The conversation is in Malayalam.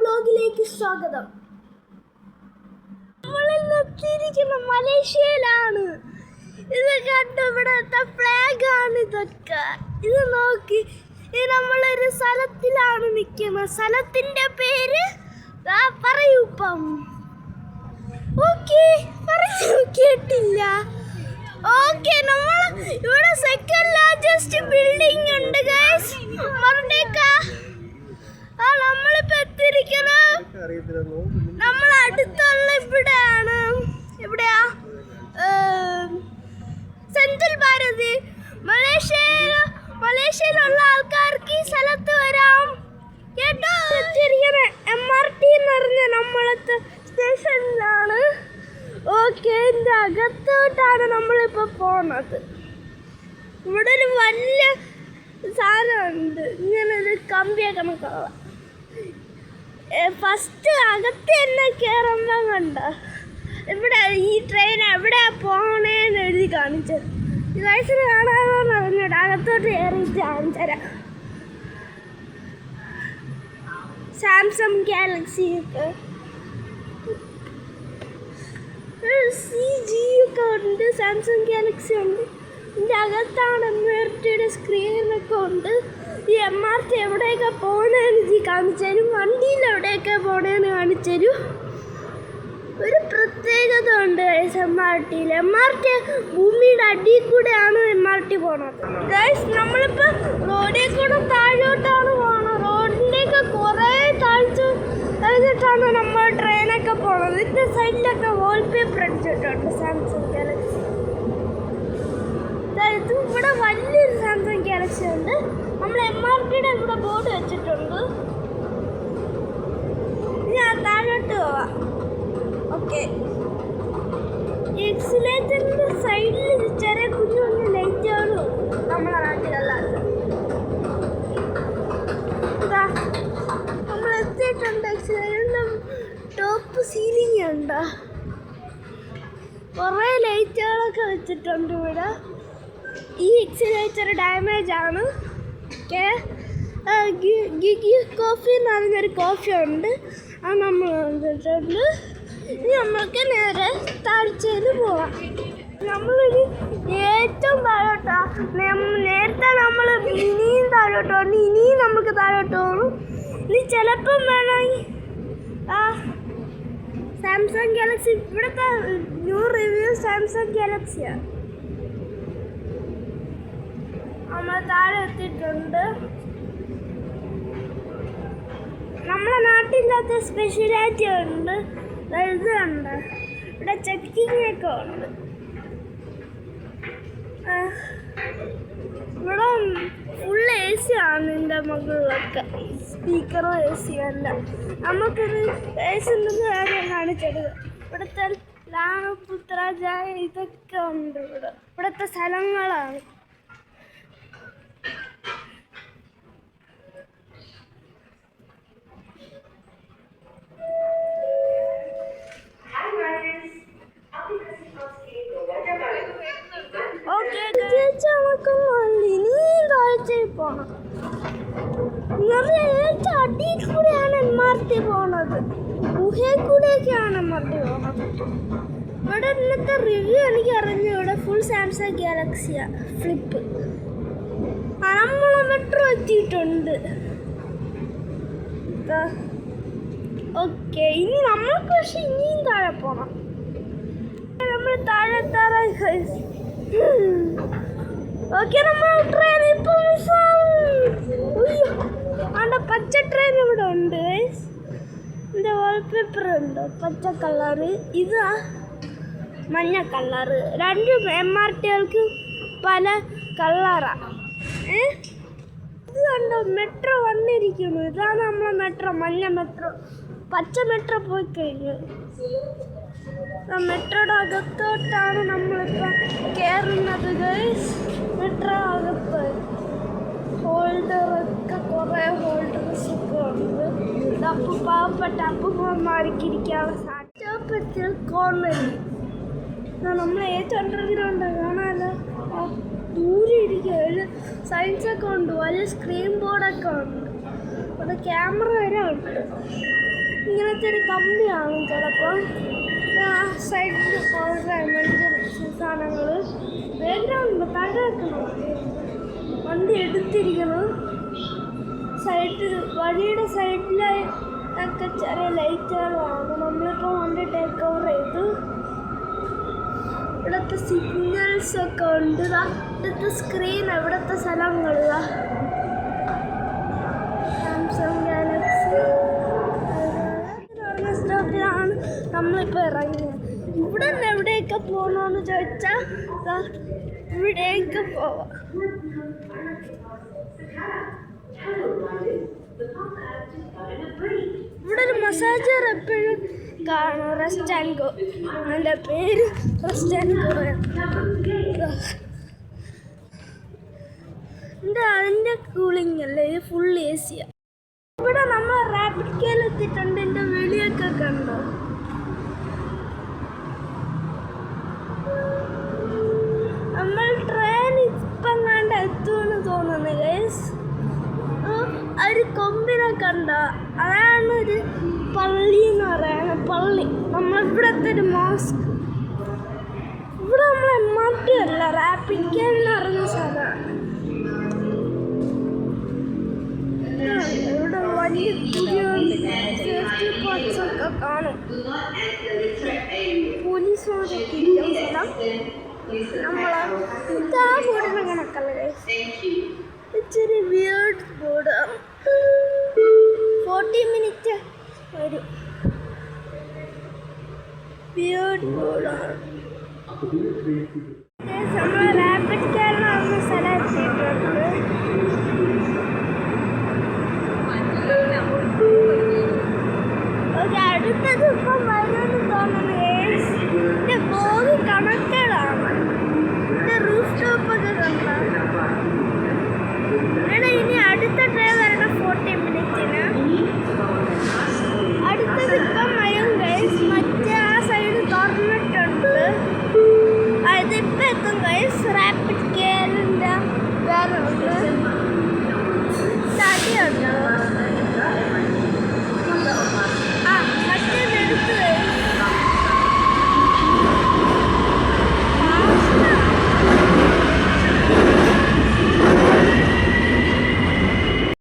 വ്ലോഗിലേക്ക് സ്വാഗതം. നമ്മളിന്നെത്തിയിരിക്കുന്ന മലേഷ്യയിലാണ്. ഇത് കണ്ട് ഇവിടുത്തെ ഫ്ലാഗ് ആണ് ഇതൊക്കെ. ഇത് നോക്കി, ഇത് നമ്മളൊരു സ്ഥലത്തിലാണ് നിൽക്കുന്നത്. സ്ഥലത്തിന്റെ പേര് പറയൂ. ഇപ്പം ഓക്കെ പറഞ്ഞു കേട്ടില്ല. ഓക്കെ, നമ്മൾ ഇവിടെ സെക്കൻഡ് ലാർജസ്റ്റ് ബിൽഡിംഗ് ഉണ്ട് ഗൈസ്. നമ്മളിപ്പോ എത്തിയിരിക്കുന്നത് നമ്മൾ അടുത്തുള്ള ഇവിടെയാണ്. എവിടെയാ? സെൻട്രൽ ഭാരതി. മലേഷ്യയിലുള്ള ആൾക്കാർക്ക് ഈ സ്ഥലത്ത് വരാം കേട്ടോ. എത്തിയിരിക്കുന്നത് MRT എന്ന് പറഞ്ഞ നമ്മളത്തെ സ്റ്റേഷനിലാണ്. ഓക്കെ, ഇതിൻ്റെ അകത്തോട്ടാണ് നമ്മളിപ്പോ പോണത്. ഇവിടെ ഒരു വലിയ സാധനമുണ്ട്, ഇങ്ങനെ ഒരു കമ്പിയ കണക്കുള്ള. ഫസ്റ്റ് അകത്ത് തന്നെ കയറുമ്പം കണ്ട ഇവിടെ ഈ ട്രെയിൻ എവിടെയാ പോകണേന്ന് എഴുതി കാണിച്ചത്. ഈ വയസ്സിന് കാണാമെന്ന് പറഞ്ഞിട്ട് അകത്തോട്ട് കയറിയിട്ട് കാണിച്ചുതരാം. സാംസങ് ഗാലക്സി ഒക്കെ CG ഒക്കെ ഉണ്ട്. സാംസങ് ഗാലക്സി ഉണ്ട്. ഇതിൻ്റെ അകത്താണ് MRTയുടെ സ്ക്രീനൊക്കെ ഉണ്ട്. ഈ MRT എവിടെയൊക്കെ പോകണമെന്ന് ഇത് കാണിച്ചു തരും. വണ്ടിയിൽ എവിടെയൊക്കെ പോകണമെന്ന് കാണിച്ചു തരും. ഒരു പ്രത്യേകത ഉണ്ട് MRTയിൽ. MRT ഭൂമിയുടെ അടിയിൽ കൂടെയാണ് MRT പോണത്. ഗൈസ്, നമ്മളിപ്പോൾ റോഡിൽ കൂടെ താഴോട്ടാണ് പോകണം. റോഡിൻ്റെയൊക്കെ കുറേ താഴ്ച കഴിഞ്ഞിട്ടാണ് നമ്മൾ ട്രെയിനൊക്കെ പോണത്. ഇതിൻ്റെ സൈഡിലൊക്കെ വാൾപേപ്പർ അടിച്ചിട്ടുണ്ട് സാംസങ് ഗാലക്സി. ഇത് ഇവിടെ വലിയൊരു സാംസങ് ഗാലക്സി ഉണ്ട്. നമ്മൾ MRTയുടെ ഇവിടെ ബോർഡ് വെച്ചിട്ടുണ്ട്. ഞാൻ താഴോട്ട് പോവാം. ഓക്കെ, എക്സിലേറ്ററിൻ്റെ സൈഡിൽ ചെറിയ കുഞ്ഞു കുഞ്ഞു ലൈറ്റുകളും നമ്മളെ നാട്ടിലല്ലാത്ത. നമ്മൾ എത്തിയിട്ടുണ്ട്. എക്സിലേറ്ററിൻ്റെ ടോപ്പ് സീലിംഗ് ഉണ്ട്. കുറേ ലൈറ്റുകളൊക്കെ വെച്ചിട്ടുണ്ട് ഇവിടെ. ഈ എക്സിലേറ്റർ ഡാമേജ് ആണ്. ഗിഗി കോഫി എന്ന് പറഞ്ഞൊരു കോഫി ഉണ്ട്, അത് നമ്മൾ വന്നിട്ടുണ്ട്. ഇനി നമ്മൾക്ക് നേരെ താഴ്ചയിൽ പോവാം. നമ്മളൊരു ഏറ്റവും താഴോട്ടാണ്. നേരത്തെ നമ്മൾ ഇനിയും താഴോട്ട് വന്നു. ഇനിയും നമുക്ക് താഴോട്ട് പോകണം. ഇനി ചിലപ്പം വേണമെങ്കിൽ സാംസങ് ഗാലക്സി. ഇവിടുത്തെ ന്യൂ റിവ്യൂ സാംസങ് ഗാലക്സിയാണ്. നമ്മൾ താഴെ എത്തിയിട്ടുണ്ട്. നമ്മളെ നാട്ടില്ലാത്ത സ്പെഷ്യാലിറ്റി ഉണ്ട്. ഇതുണ്ട്, ഇവിടെ ചെക്കിങ് ഒക്കെ ഉണ്ട്. ഇവിടെ ഫുൾ AC ആണ്. ഇതിൻ്റെ മുകളിലൊക്കെ സ്പീക്കറോ AC അല്ല. നമുക്കിത് AC ഉണ്ടെന്ന് കാര്യം കാണിച്ചത്. ഇവിടുത്തെ ലാണപുത്ര ജായ ഇതൊക്കെ ഉണ്ട്. ഇവിടുത്തെ സ്ഥലങ്ങളാണ്. പോണം. അടിയിൽ കൂടെയാണ് MRT പോണത്. ഗുഹയിൽ കൂടെയൊക്കെയാണ് MRT പോണത്. ഇവിടെ ഇന്നത്തെ റിവ്യൂ എനിക്ക് അറിഞ്ഞു. ഇവിടെ ഫുൾ സാംസങ് ഗാലക്സിയ ഫ്ലിപ്പ്. നമ്മൾ മെട്രോ എത്തിയിട്ടുണ്ട്. ഓക്കെ, ഇനി നമ്മൾക്ക് പക്ഷെ ഇനിയും താഴെ പോണം. നമ്മൾ താഴെ ഓക്കെ, നമ്മൾ ട്രെയിൻ ഇപ്പം പച്ച ട്രെയിൻ ഇവിടെ ഉണ്ട്. ഇതിൻ്റെ വാൾപേപ്പർ ഉണ്ട്, പച്ച കളറ്. ഇത് മഞ്ഞ കളറ്. രണ്ടും MRTകൾക്ക് പല കളറാണ്. ഇത് കണ്ടോ, മെട്രോ വന്നിരിക്കുന്നു. ഇതാണ് നമ്മളെ മെട്രോ. മഞ്ഞ മെട്രോ. പച്ച മെട്രോ പോയി കഴിഞ്ഞു. മെട്രോയുടെ അകത്തോട്ടാണ് നമ്മളിപ്പോൾ കയറുന്നത് ഗൈസ്. മെട്രോ അകത്ത് ഹോൾഡറൊക്കെ കുറേ ഹോൾഡേഴ്സൊക്കെ ഉണ്ട്. പാവപ്പെട്ട അപ്പന്മാർക്ക് ഇരിക്കാനുള്ള സാറ്റോപ്പത്തിൽ കോർണറിൽ നമ്മൾ ഏറ്റവും അണ്ടർഗ്രൗണ്ട് കാണാമല്ലോ. ദൂരെ ഇരിക്കുക. സയൻസൊക്കെ ഉണ്ട്, വലിയ സ്ക്രീൻ ബോർഡൊക്കെ ഉണ്ട്, അവിടെ ക്യാമറ വരെ ഉണ്ട്. ഇങ്ങനത്തെ ഒരു കമ്പിയാണ് ചിലപ്പോൾ സൈഡിൽ കുറേ സാധനങ്ങൾ ബാക്ക്ഗ്രൗണ്ട് താഴെ വെക്കണം. വണ്ടി എടുത്തിരിക്കണം. സൈഡിൽ വഴിയുടെ സൈഡിലായി ഒക്കെ ചെറിയ ലൈറ്റുകളാണ്. നമ്മളിപ്പോൾ വണ്ടി ടേക്ക് ഓവർ ചെയ്തു. ഇവിടുത്തെ സിഗ്നൽസ് ഒക്കെ ഉണ്ട്. ഇവിടുത്തെ സ്ക്രീൻ ഇവിടുത്തെ സ്ഥലങ്ങൾ സാംസങ് ഗാലക്സി സ്റ്റോപ്പിലാണ് നമ്മളിപ്പോൾ ഇറങ്ങിയത്. ഇവിടെ നിന്ന് എവിടെയൊക്കെ പോകണമെന്ന് ചോദിച്ചാൽ ഇവിടേക്ക് പോവാം. ഇവിടെ ഒരു മസാജർ എപ്പോഴും കാണും. Rest and go. എൻ്റെ പേര് റെസ്റ്റ് ആൻഡ് ഗോ. അതിൻ്റെ കൂളിംഗ് അല്ലേ, ഇത് ഫുൾ എ സിയാണ്. ഇവിടെ നമ്മൾ റാപ്പിഡ് കേൽ എത്തിയിട്ടുണ്ട്. എൻ്റെ വെളിയൊക്കെ കണ്ടോ? നമ്മൾ ട്രെയിൻ ഇപ്പം കണ്ട് എത്തുമെന്ന് തോന്നുന്നു ഗൈസ്. ഒരു കൊമ്പിനെ കണ്ട അതാണ് ഒരു പള്ളി എന്ന് പറയുന്നത്. പള്ളി നമ്മളിവിടുത്തെ ഒരു മോസ്ക്. ഇവിടെ നമ്മൾ MRT അല്ല, റാപ്പിഡ് കേൽ എന്ന് പറയുന്ന സ്ഥലമാണ്. ഇവിടെ വലിയ സേഫ്റ്റി പോർട്സ് ഒക്കെ കാണും. പോലീസുകാരൊക്കെ ഇരിക്കുന്ന സ്ഥലം. നമ്മളെ ഇതാ ബോർഡിന് കണക്കല്ല, ഇച്ചിരി വിയേർഡ് ബോർഡാണ്. 40 മിനിറ്റ് വരും. വിയേർഡ് ബോർഡാണ്. നമ്മൾ റാപ്പിഡ് കേൽ നടന്ന സ്ഥലം എത്തിയിട്ടുണ്ട്. അടുത്തത് ഇപ്പം വരുമെന്ന് തോന്നുന്നു. എൻ്റെ ബോർഡ് കണക്റ്റഡാണ്. എൻ്റെ റൂഫ് ടോപ്പൊക്കെ കണ്ടാണ്. ഇവിടെ ഇനി അടുത്ത ട്രെയിൻ വരണം 40 മിനിറ്റിന്. അടുത്തത് ഇപ്പം വരും ഗൈസ്. മറ്റേ ആ സൈഡ് തുറന്നിട്ടുണ്ട്. ഇതിപ്പം എത്തും ഗൈസ്. റാപ്പിഡ് കേലിൻ്റെ വേറെ ഉണ്ട്. തടിയുണ്ടോ?